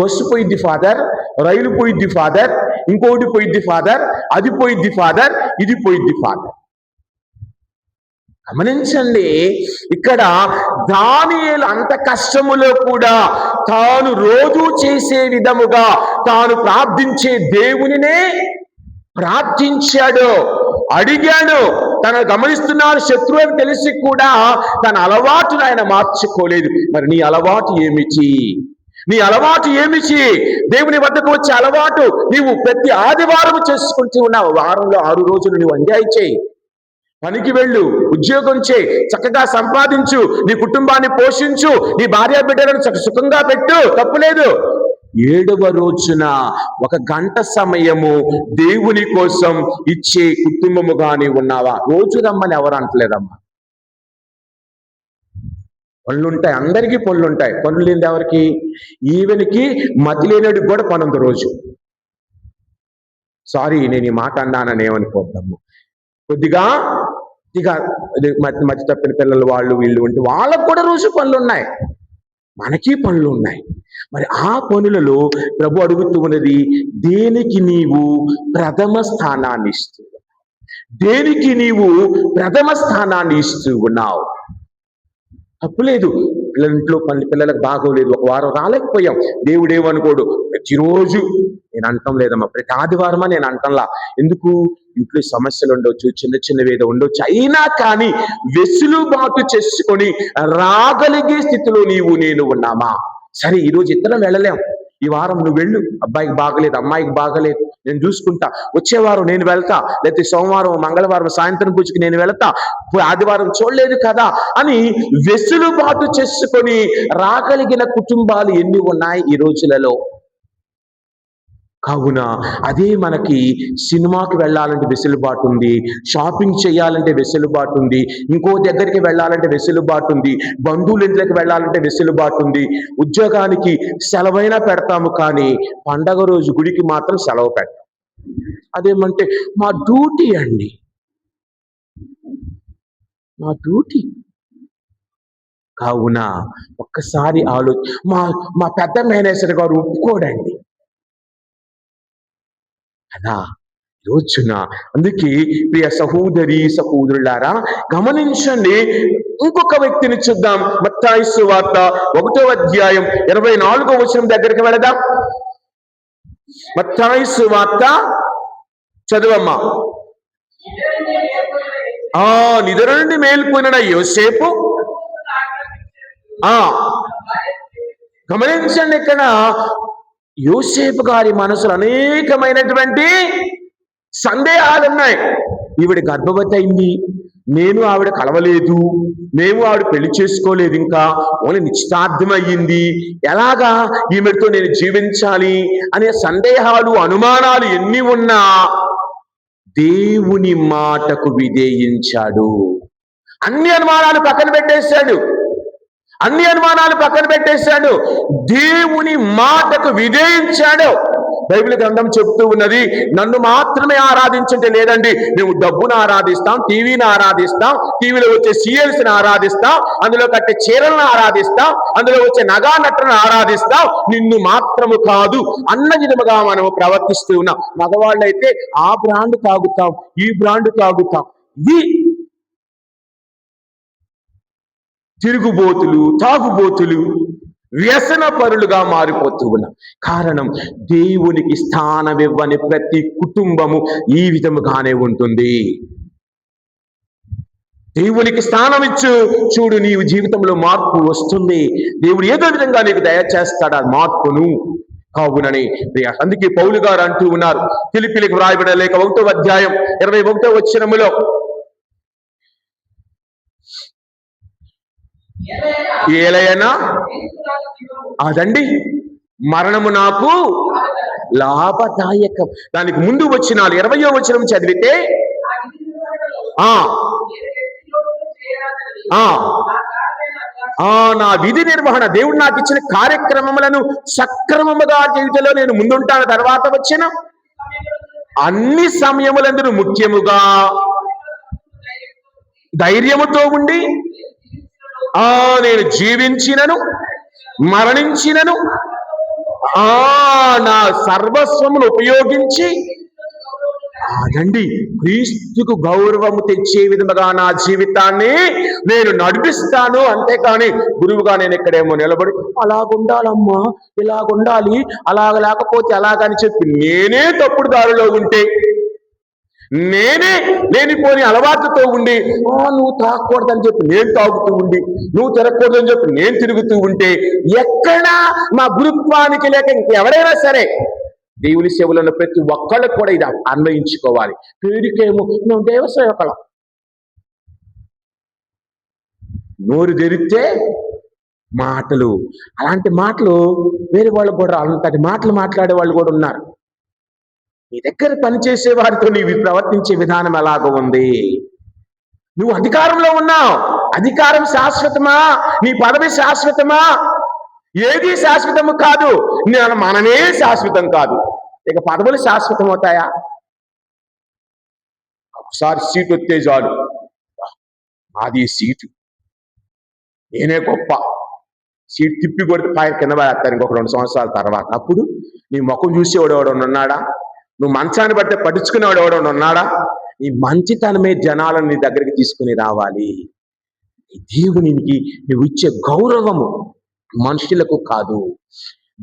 బస్సు పోయిద్ది ఫాదర్, రైలు పోయిద్ది ఫాదర్, ఇంకోటి పోయిద్ది ఫాదర్, అది పోయిద్ది ఫాదర్, ఇది పోయిద్ది ఫాదర్. గమనించండి, ఇక్కడ దానియేలు అంత కష్టములో కూడా తాను రోజు చేసే విధముగా తాను ప్రార్థించే దేవునినే ప్రార్థించాడు, అడిగాడు. తను గమనిస్తున్నాడు శత్రువు అని తెలిసి కూడా తన అలవాటును ఆయన మార్చుకోలేదు. మరి నీ అలవాటు ఏమిటి? దేవుని వద్దకు వచ్చే అలవాటు నీవు ప్రతి ఆదివారం చేసుకుంటూ ఉన్నావు. వారంలో 6 రోజులు నువ్వు ఎంజాయ్ చేయి, పనికి వెళ్ళు, ఉద్యోగం చేయి, చక్కగా సంపాదించు, నీ కుటుంబాన్ని పోషించు, నీ భార్య బిడ్డలను సుఖంగా పెట్టు, తప్పులేదు. 7వ రోజున 1 గంట సమయము దేవుని కోసం ఇచ్చే కుటుంబముగానే ఉన్నావా? రోజు రమ్మని ఎవరు అంటలేదమ్మా. పనులుంటాయి, అందరికీ పనులుంటాయి. పనులు లేని ఎవరికి? ఈవెన్కి మతి లేనడికి కూడా పనుంది రోజు. సారీ, నేను ఈ మాట అన్నానని ఏమనుకోద్దాము. కొద్దిగా మతి తప్పిన పిల్లలు వాళ్ళు వీళ్ళు ఉంటే వాళ్ళకు కూడా రోజు పనులు ఉన్నాయి, మనకి పనులు ఉన్నాయి. మరి ఆ పనులలో ప్రభు అడుగుతూ ఉన్నది, దేనికి నీవు ప్రథమ స్థానాన్ని ఇస్తూ ఉన్నావు? తప్పులేదు, ఇంట్లో పిల్లలకు బాగోలేదు, 1 వారం రాలేకపోయాం, దేవుడు ఏమనుకోడు. ప్రతిరోజు నేను అంటం లేదమ్మా, ప్రతి ఆదివారమా నేను అంటంలా. ఎందుకు? ఇంట్లో సమస్యలు ఉండొచ్చు, చిన్నవి ఏదో ఉండొచ్చు, అయినా కానీ వెసులుబాటు చేసుకొని రాగలిగే స్థితిలో నేను ఉన్నామా? సరే, ఈరోజు ఇద్దరం వెళ్ళలేం, ఈ వారం నువ్వు వెళ్ళు, అబ్బాయికి బాగలేదు, అమ్మాయికి బాగలేదు, నేను చూసుకుంటా, వచ్చే వారం నేను వెళ్తా, లేకపోతే సోమవారం మంగళవారం సాయంత్రం పూజకి నేను వెళ్తా, ఆదివారం చూడలేదు కదా అని వెసులుబాటు చేసుకొని రాగలిగిన కుటుంబాలు ఎన్ని ఉన్నాయి ఈ రోజులలో? కావున అదే మనకి సినిమాకి వెళ్ళాలంటే వెసులుబాటు ఉంది, షాపింగ్ చేయాలంటే వెసులుబాటు ఉంది, ఇంకో దగ్గరికి వెళ్ళాలంటే వెసులుబాటు ఉంది, బంధువుల ఇంట్లోకి వెళ్ళాలంటే వెసులుబాటు ఉంది, ఉద్యోగానికి సెలవైనా పెడతాము, కానీ పండగ రోజు గుడికి మాత్రం సెలవు పెట్టాం. అదేమంటే మా డ్యూటీ అండి, మా డ్యూటీ. కావున ఒక్కసారి మా పెద్ద మేనేజర్ గారు ఒప్పుకోడండి కదా రోజున. అందుకే ప్రియ సహోదరి సహోదరులారా గమనించండి, ఇంకొక వ్యక్తిని చూద్దాం. మత్తయి సువార్త 1వ అధ్యాయం 24వ వచనం దగ్గరికి వెళదాం. మత్తయి సువార్త చదువమ్మా. నిద్ర నుండి మేల్కొనిన యోసేపు. గమనించండి, ఇక్కడ యోసేపు గారి మనసులో అనేకమైనటువంటి సందేహాలు ఉన్నాయి. ఈవిడ గర్భవతి అయింది, నేను ఆవిడ కలవలేదు, మేము ఆవిడ పెళ్లి చేసుకోలేదు, ఇంకా ఓన్లీ నిశ్చితార్థం అయ్యింది, ఎలాగా ఈమెతో నేను జీవించాలి అనే సందేహాలు అనుమానాలు ఎన్ని ఉన్నా దేవుని మాటకు విధేయించాడు. అన్ని అనుమానాలు పక్కన పెట్టేశాడు. అన్ని అనుమానాలు పక్కన పెట్టేశాడు. దేవుని మాటకు విధేయించాడు. బైబిల్ గ్రంథం చెప్తూ ఉన్నది, నన్ను మాత్రమే ఆరాధించంటే లేదండి, మేము డబ్బును ఆరాధిస్తాం, టీవీని ఆరాధిస్తాం, టీవీలో వచ్చే సీరియల్స్ని ఆరాధిస్తాం, అందులో కట్టే చీరలను ఆరాధిస్తాం, అందులో వచ్చే నగా నటను ఆరాధిస్తాం, నిన్ను మాత్రము కాదు అన్న విధముగా మనము ప్రవర్తిస్తూ ఉన్నాం. మగవాళ్ళైతే ఆ బ్రాండ్ తాగుతాం, ఈ బ్రాండ్ తాగుతాం. ఇది తిరుగుబోతులు, తాగుబోతులు, వ్యసన పరులుగా మారిపోతూ ఉన్నాం. కారణం, దేవునికి స్థానం ఇవ్వని ప్రతి కుటుంబము ఈ విధముగానే ఉంటుంది. దేవునికి స్థానం ఇచ్చు చూడు, నీవు జీవితంలో మార్పు వస్తుంది. దేవుడు ఏదో విధంగా నీకు దయచేస్తాడు ఆ మార్పును. కావునని అందుకే పౌలు గారు అంటూ ఉన్నారు, ఫిలిప్పీలకు వ్రాయబడిన లేఖ 1వ అధ్యాయం 21వ వచనములో, ఏలయనా అదండి మరణము నాకు లాభదాయకం. దానికి ముందు వచనాలు 20వ వచనం చదివితే, నా విధి నిర్వహణ, దేవుడు నాకు ఇచ్చిన కార్యక్రమములను సక్రమముగా జీవితంలో నేను ముందుంటాను. తర్వాత వచ్చిన అన్ని సమయములందు ముఖ్యముగా ధైర్యముతో ఉండి నేను జీవించినను మరణించినను నా సర్వస్వమును ఉపయోగించి అదండి క్రీస్తుకు గౌరవము తెచ్చే విధముగా నా జీవితాన్ని నేను నడిపిస్తాను. అంతేకాని గురువుగా నేను ఇక్కడేమో నిలబడి అలాగుండాలమ్మా, ఇలాగుండాలి, అలాగ లేకపోతే అలాగని చెప్పి నేనే తప్పుడు దారిలో ఉంటే, నేనే లేనిపోని అలవాటుతో ఉండి నువ్వు తాగకూడదని చెప్పి నేను తాగుతూ ఉండి, నువ్వు తిరగకూడదని చెప్పి నేను తిరుగుతూ ఉంటే, ఎక్కడా మా గురుత్వానికి లేక ఇంకెవరైనా సరే దేవుని సేవలను ప్రతి ఒక్కళ్ళకు కూడా ఇది అన్వయించుకోవాలి. పేరుకేమో మేము దేవసేవకులం, నోరు తెరిస్తే మాటలు, అలాంటి మాటలు వేరే వాళ్ళు కూడా అంతటి మాటలు మాట్లాడే వాళ్ళు కూడా ఉన్నారు. నీ దగ్గర పనిచేసే వారితో నీవు ప్రవర్తించే విధానం ఎలాగ ఉంది? నువ్వు అధికారంలో ఉన్నావు, అధికారం శాశ్వతమా? నీ పదవి శాశ్వతమా? ఏది శాశ్వతము కాదు. మనమే శాశ్వతం కాదు. ఇక పదవులు శాశ్వతం అవుతాయా? ఒకసారి సీటు వస్తే చాలు, అది సీటు, నేనే గొప్ప, సీట్ తిప్పి కొడితే పైన కింద పడేస్తారు ఇంకొక 2 సంవత్సరాల తర్వాత. అప్పుడు నీ ముఖం చూసేవాడు ఎవడన్నా ఉన్నాడా? నువ్వు మంచాన్ని బట్టే పట్టించుకునేవాడు ఎవడన్నా ఉన్నాడా? నీ మంచితనమే జనాలను నీ దగ్గరికి తీసుకుని రావాలి. దేవునికి నువ్వు ఇచ్చే గౌరవము మనుషులకు కాదు,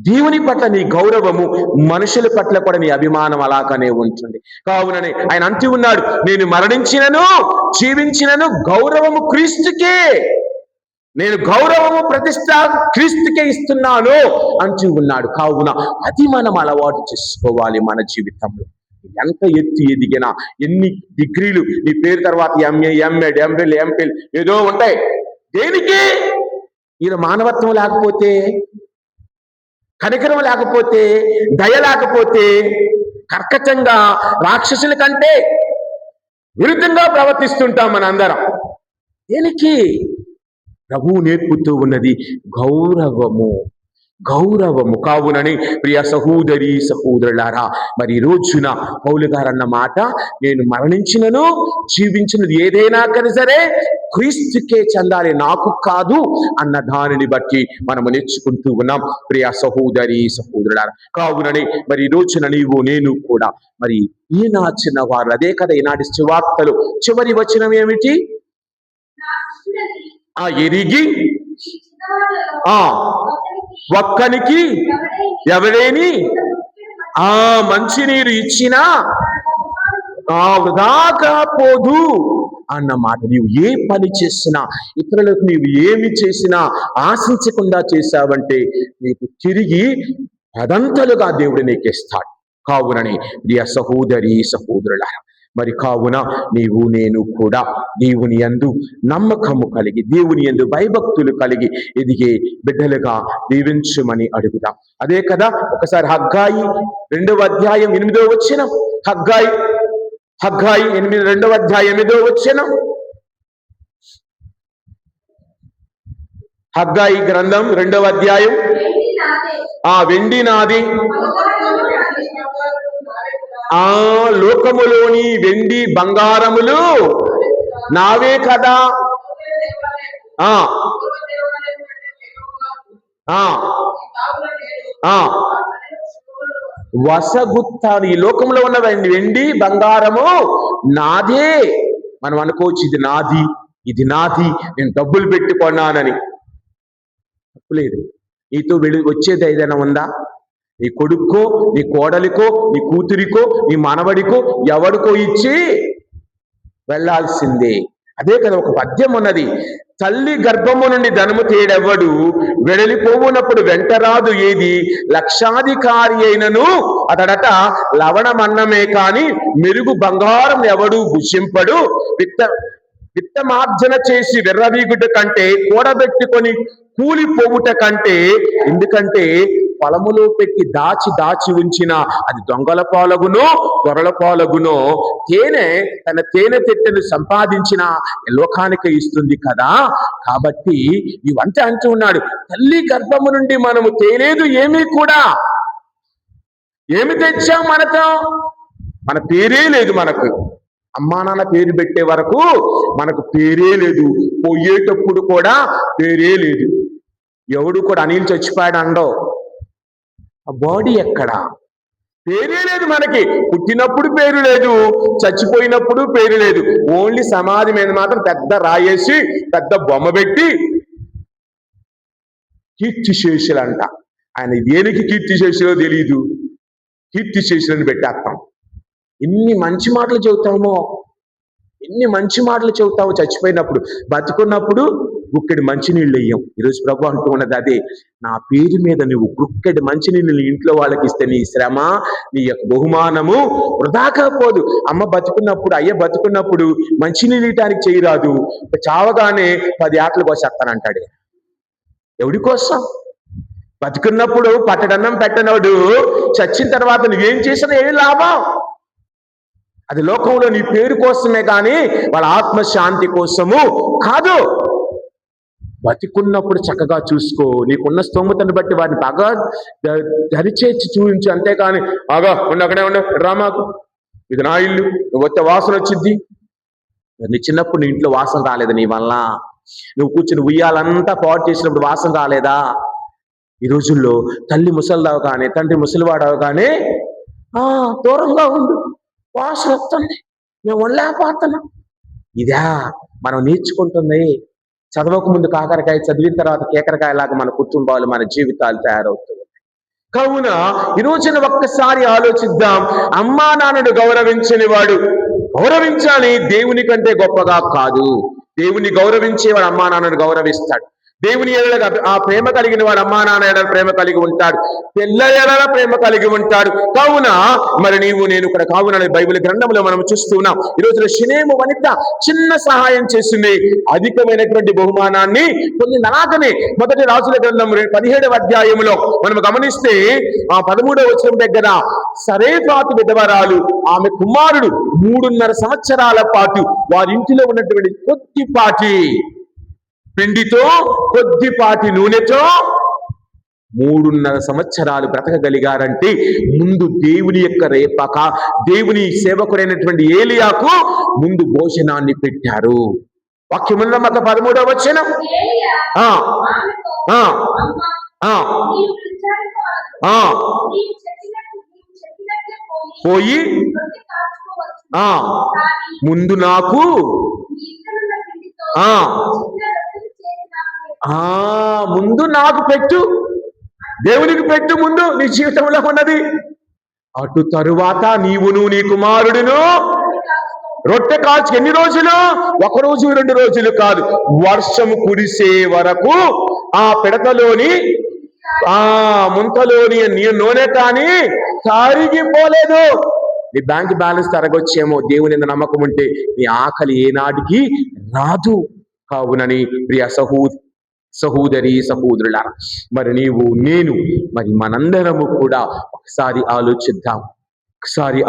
దేవుని పట్ల నీ గౌరవము మనుషుల పట్ల కూడా నీ అభిమానం అలాగనే ఉంటుంది. కావునని ఆయన అంటూ ఉన్నాడు, నేను మరణించినను జీవించినను గౌరవము క్రీస్తుకే, నేను గౌరవము ప్రతిష్ట క్రీస్తుకే ఇస్తున్నాను అంటూ ఉన్నాడు. కావున అది మనం అలవాటు చేసుకోవాలి మన జీవితంలో. ఎంత ఎత్తు ఎదిగినా, ఎన్ని డిగ్రీలు నీ పేరు తర్వాత ఎంఏ, ఎంఎడ్, ఎంఫిల్, ఎంఫిల్ ఏదో ఉంటాయి, దేనికి? ఈయన మానవత్వం లేకపోతే, కనికరం లేకపోతే, దయ లేకపోతే, కర్కటంగా రాక్షసుల కంటే విరుద్ధంగా ప్రవర్తిస్తుంటాం మనందరం. దేనికి? ప్రభువు నేర్పుతూ ఉన్నది గౌరవము, గౌరవము. కావునని ప్రియ సహోదరి సహోదరులారా, మరి ఈ రోజున పౌలు గారు అన్న మాట, నేను మరణించినను జీవించినది ఏదైనా కానీ సరే క్రీస్తుకే చెందాలి, నాకు కాదు అన్న దానిని బట్టి మనము నేర్చుకుంటూ ఉన్నాం ప్రియ సహోదరి సహోదరులారా. కావునని మరి ఈ రోజున నీవు నేను కూడా మరి ఈనా చిన్నవారు, అదే కదా ఈనాటి సువార్తలు చివరి వచనం ఏమిటి? ఎరిగి ఒక్కనికి ఎవడేని మంచినీరు ఇచ్చినా వృధాగా పోదు అన్నమాట. నీవు ఏ పని చేసినా, ఇతరులకు నీవు ఏమి చేసినా ఆశించకుండా చేశావంటే నీకు తిరిగి పదంతలుగా దేవుడు నీకు ఇస్తాడు. కావునని ప్రియ సహోదరి సహోదరులారా, మరి కావున నీవు నేను కూడా దేవుని యందు నమ్మకము కలిగి, దేవుని యందు భయభక్తులు కలిగి ఎదిగే బిడ్డలుగా దీవించుమని అడుగుదాం. అదే కదా ఒకసారి హగ్గాయి 2వ అధ్యాయం 8వ వచనం, హగ్గాయి 2వ అధ్యాయం 8వ వచనం, హగ్గయి గ్రంథం 2వ అధ్యాయం. ఆ వెండి నాది, ఆ లోకములోని వెండి బంగారములు నావే కదా. ఆ వసగుత్తాను. ఈ లోకంలో ఉన్న వెండి బంగారము నాదే. మనం అనుకోవచ్చు ఇది నాది, ఇది నాది, నేను డబ్బులు పెట్టి కొన్నానని. తప్పులేదు. నీతో వచ్చేది ఏదైనా ఉందా? నీ కొడుక్కో, నీ కోడలికో, నీ కూతురికో, నీ మనవడికో, ఎవడికో ఇచ్చి వెళ్ళాల్సిందే. అదే కదా ఒక పద్యం ఉన్నది, తల్లి గర్భము నుండి ధనము తేడెవ్వడు, వెడలిపోవునప్పుడు వెంటరాదు ఏది, లక్షాధికారి అయినను అతడట లవణమన్నమే కాని మెరుగు బంగారం ఎవడు భుషింపడు. విత్తమార్జన చేసి వెర్రవీగుట కంటే కూడబెట్టుకొని కూలిపోవుట కంటే, ఎందుకంటే పొలములో పెట్టి దాచి దాచి ఉంచిన అది దొంగల పాలగునో దొరల పాలగునో. తేనె తన తేనె తెట్టెను సంపాదించిన లోకానికి ఇస్తుంది కదా. కాబట్టి ఇవంతా అంటూ ఉన్నాడు, తల్లి గర్భము నుండి మనము తేలేదు ఏమీ కూడా. ఏమి తెచ్చాం మనతో? మన పేరే లేదు. మనకు అమ్మా నాన్న పేరు పెట్టే వరకు మనకు పేరే లేదు. పోయేటప్పుడు కూడా పేరే లేదు. ఎవడు కూడా అనిల్ చచ్చిపోయాడు అండవు. ఆ బాడీ ఎక్కడ? పేరే లేదు మనకి. పుట్టినప్పుడు పేరు లేదు, చచ్చిపోయినప్పుడు పేరు లేదు. ఓన్లీ సమాధి మీద మాత్రం పెద్ద రాయేసి పెద్ద బొమ్మ పెట్టి కీర్తిశేషులంట. ఆయన దేనికి కీర్తిశేషులో తెలియదు, కీర్తిశేషులని పెట్టేస్తాం. ఎన్ని మంచి మాటలు చెబుతామో, ఎన్ని మంచి మాటలు చెబుతామో చచ్చిపోయినప్పుడు. బతుకున్నప్పుడు గుక్కెడు మంచినీళ్ళు వెయ్యం. ఈరోజు ప్రభు అంటూ ఉన్నది అదే, నా పేరు మీద నువ్వు గుక్కెడు మంచినీళ్ళు ఇంట్లో వాళ్ళకి ఇస్తే నీ శ్రమ, నీ యొక్క బహుమానము వృధా కాకపోదు. అమ్మ బతుకున్నప్పుడు, అయ్య బతుకున్నప్పుడు మంచినీళ్ళు ఇయటానికి చేయరాదు, చావగానే 10 ఆటలు కోసేస్తానంటాడు. ఎవడి కోసం? బతుకున్నప్పుడు పట్టడన్నం పెట్టనోడు చచ్చిన తర్వాత నువ్వేం చేసినా ఏమి లాభం? అది లోకంలో నీ పేరు కోసమే కానీ వాళ్ళ ఆత్మశాంతి కోసము కాదు. బతికున్నప్పుడు చక్కగా చూసుకో, నీకున్న స్తోమతను బట్టి వారిని బాగా దరిచేర్చి చూపించు. అంతేకాని బాగా అక్కడే ఉండ డ్రామాకు, ఇది నా ఇల్లు, నువ్వు వచ్చే వాసన వచ్చింది. నీ చిన్నప్పుడు నీ ఇంట్లో వాసన రాలేదు నీ వల్ల? నువ్వు కూర్చుని ఉయ్యాలంతా పాడు చేసినప్పుడు వాసన రాలేదా? ఈ రోజుల్లో తల్లి ముసలిదావు కానీ తండ్రి ముసలివాడవు కానీ దూరంగా ఉండు, వాసన వస్తుంది, మేము ఉండలేకపోతున్నాం. ఇదా మనం నేర్చుకుంటుంది? చదవక ముందు కాకరకాయ, చదివిన తర్వాత కేకరకాయలాగా మన కుటుంబాలు, మన జీవితాలు తయారవుతుంది. కావున ఈ రోజున ఒక్కసారి ఆలోచిద్దాం. అమ్మా నాన్నను గౌరవించని వాడు గౌరవించాలి, దేవుని కంటే గొప్పగా కాదు. దేవుని గౌరవించేవాడు అమ్మా నాన్నను గౌరవిస్తాడు. దేవుని ఎడల ఆ ప్రేమ కలిగిన వాడు అమ్మా నాన్న ఎడల ప్రేమ కలిగి ఉంటాడు, పిల్ల ఎడల ప్రేమ కలిగి ఉంటాడు. కావున మరి నీవు నేను ఇక్కడ కావున బైబిల్ గ్రంథంలో మనం చూస్తున్నాం. ఈ రోజున షినేము వనిత చిన్న సహాయం చేసింది, అధికమైనటువంటి బహుమానాన్ని పొందింది. అలాగనే మొదటి రాజుల గ్రంథం 17వ అధ్యాయంలో మనం గమనిస్తే ఆ 13వ వచనం దగ్గర సరేఫాతు విధవరాలు, ఆమె కుమారుడు 3.5 సంవత్సరాల పాటు వారింటిలో ఉన్నటువంటి కొద్దిపాటి పిండితో కొద్దిపాటి నూనెతో 3.5 సంవత్సరాలు బ్రతకగలిగారంటే ముందు దేవుని యొక్క రేపక దేవుని సేవకుడైనటువంటి ఏలియాకు ముందు భోజనాన్ని పెట్టారు. వాక్యమున్న 13వ వచనం, పోయి ముందు నాకు ముందు నాకు పెట్టు, దేవునికి పెట్టు ముందు నీ జీవితంలో ఉన్నది. అటు తరువాత నీవును నీ కుమారుడును రొట్టె కాల్చి ఎన్ని రోజులు? 1 రోజు 2 రోజులు కాదు, వర్షము కురిసే వరకు ఆ పిడతలోని ముంతలోని నూనె కానీ తరిగిపోలేదు. నీ బ్యాంక్ బ్యాలెన్స్ తరగొచ్చేమో, దేవుని నమ్మకం ఉంటే నీ ఆకలి ఏనాటికి రాదు. కావునని ప్రియ సహోదరి సహోదరులారా, మరి నీవు నేను మరి మనందరము కూడా ఒకసారి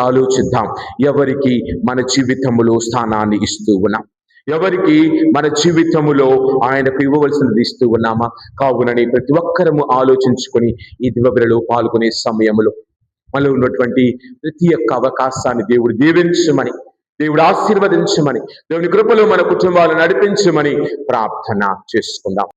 ఆలోచిద్దాం, ఎవరికి మన జీవితంలో స్థానాన్ని ఇస్తూ ఉన్నాం, ఎవరికి మన జీవితములో ఆయనకు ఇవ్వవలసినది ఇస్తూ ఉన్నామా? కావునని ప్రతి ఒక్కరము ఆలోచించుకొని ఈ దివ్యబలిలో పాల్గొనే సమయంలో మనలో ఉన్నటువంటి ప్రతి ఒక్క అవకాశాన్ని దేవుడు దీవించమని, దేవుడు ఆశీర్వదించమని, దేవుని కృపలో మన కుటుంబాలు నడిపించమని ప్రార్థన చేసుకుందాం.